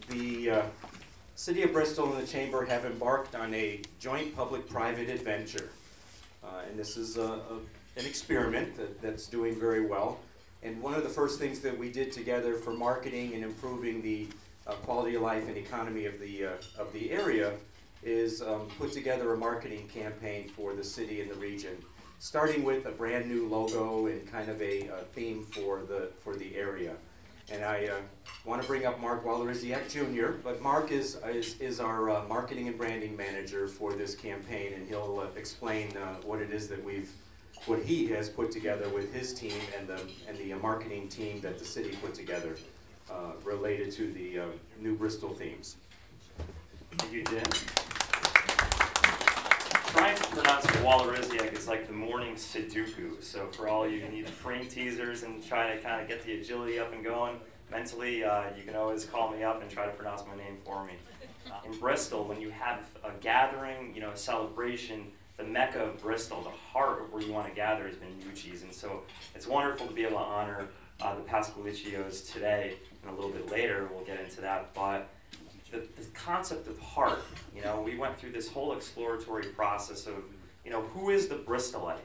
The City of Bristol and the Chamber have embarked on a joint public-private adventure. And this is an experiment that's doing very well. And one of the first things that we did together for marketing and improving the quality of life and economy of the area is put together a marketing campaign for the city and the region, starting with a brand new logo and kind of a theme for the area. And I want to bring up Mark Walerysiak Jr., but Mark is our marketing and branding manager for this campaign, and he'll explain what it is that what he has put together with his team and the marketing team that the city put together related to the new Bristol themes. Thank you, Jim. Trying to pronounce Walerysiak is like the morning Sudoku. So for all you need brain teasers and try to kind of get the agility up and going mentally, you can always call me up and try to pronounce my name for me. In Bristol, when you have a gathering, a celebration, the mecca of Bristol, the heart of where you want to gather has been Nuchie's. And so it's wonderful to be able to honor the Pasqualicios today, and a little bit later we'll get into that. But the concept of heart, we went through this whole exploratory process of, who is the Bristolite?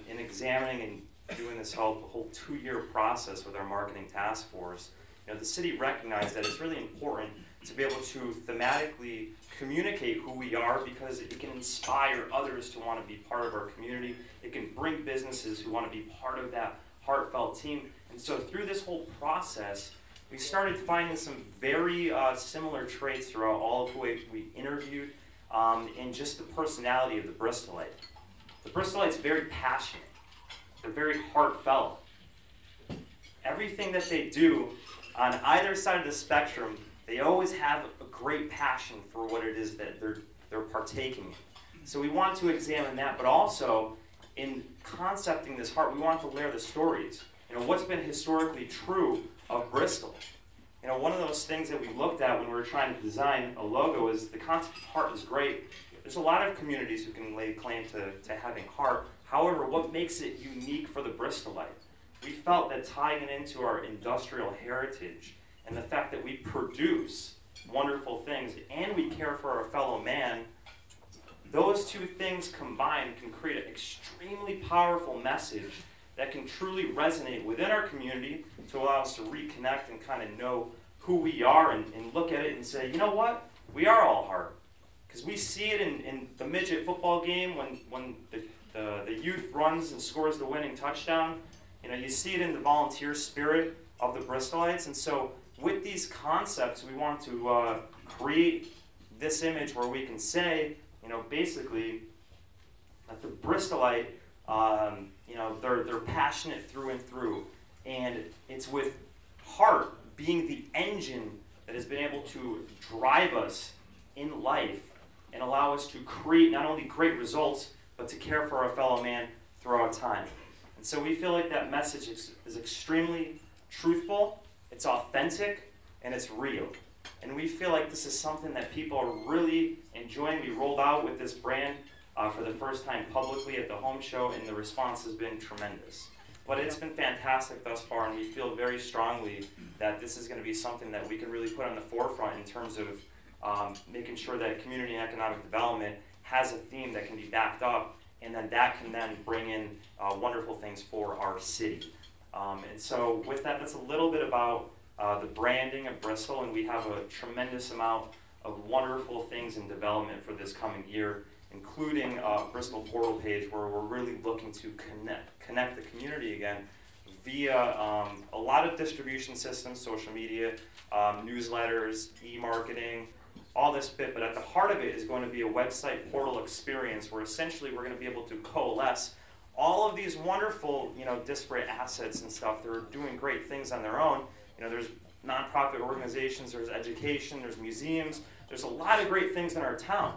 In examining and doing this whole 2-year process with our marketing task force, the city recognized that it's really important to be able to thematically communicate who we are, because it can inspire others to want to be part of our community. It can bring businesses who want to be part of that heartfelt team. And so through this whole process, we started finding some very similar traits throughout all of who we interviewed, in just the personality of the Bristolite. The Bristolite's very passionate. They're very heartfelt. Everything that they do on either side of the spectrum, they always have a great passion for what it is that they're partaking in. So we want to examine that, but also in concepting this heart, we want to layer the stories. What's been historically true of Bristol. One of those things that we looked at when we were trying to design a logo is the concept of heart is great. There's a lot of communities who can lay claim to having heart. However, what makes it unique for the Bristolite? We felt that tying it into our industrial heritage and the fact that we produce wonderful things and we care for our fellow man, those two things combined can create an extremely powerful message that can truly resonate within our community to allow us to reconnect and kind of know who we are and look at it and say, you know what? We are all heart. Because we see it in the midget football game when the youth runs and scores the winning touchdown. You see it in the volunteer spirit of the Bristolites. And so with these concepts, we want to create this image where we can say, basically that the Bristolite, they're passionate through and through. And it's with heart being the engine that has been able to drive us in life and allow us to create not only great results, but to care for our fellow man throughout time. And so we feel like that message is extremely truthful, it's authentic, and it's real. And we feel like this is something that people are really enjoying. We rolled out with this brand for the first time publicly at the home show, and the response has been tremendous. But it's been fantastic thus far, and we feel very strongly that this is going to be something that we can really put on the forefront in terms of making sure that community and economic development has a theme that can be backed up, and then that can then bring in wonderful things for our city. And so with that, that's a little bit about the branding of Bristol, and we have a tremendous amount of wonderful things in development for this coming year, including a Bristol portal page where we're really looking to connect the community again via a lot of distribution systems, social media, newsletters, e-marketing, all this bit. But at the heart of it is going to be a website portal experience where essentially we're going to be able to coalesce all of these wonderful, disparate assets and stuff that are doing great things on their own. There's nonprofit organizations, there's education, there's museums, there's a lot of great things in our town.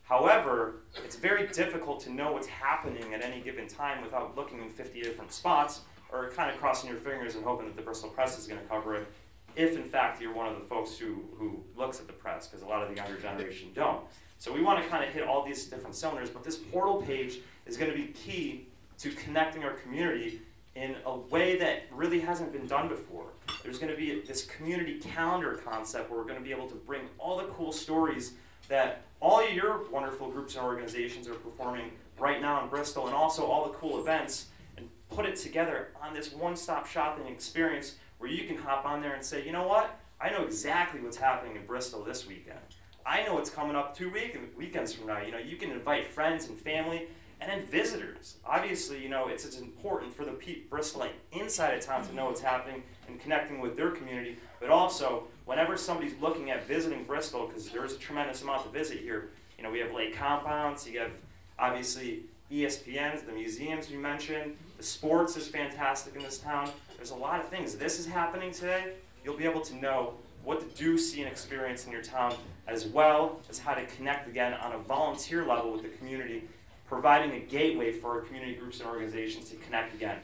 However, it's very difficult to know what's happening at any given time without looking in 50 different spots or kind of crossing your fingers and hoping that the Bristol Press is going to cover it, if in fact you're one of the folks who looks at the press, because a lot of the younger generation don't. So we want to kind of hit all these different cylinders, but this portal page is going to be key to connecting our community in a way that really hasn't been done before. There's going to be this community calendar concept where we're going to be able to bring all the cool stories that all of your wonderful groups and organizations are performing right now in Bristol, and also all the cool events, and put it together on this one-stop shopping experience where you can hop on there and say, you know what? I know exactly what's happening in Bristol this weekend. I know what's coming up 2 weekends from now. You know, you can invite friends and family, and then visitors. Obviously, you know, it's important for the Bristolite inside of town to know what's happening and connecting with their community, but also whenever somebody's looking at visiting Bristol, because there's a tremendous amount to visit here, you know, we have lake compounds, you have obviously ESPNs, the museums we mentioned, the sports is fantastic in this town. There's a lot of things. This is happening today. You'll be able to know what to do, see, and experience in your town, as well as how to connect again on a volunteer level with the community, providing a gateway for our community groups and organizations to connect again.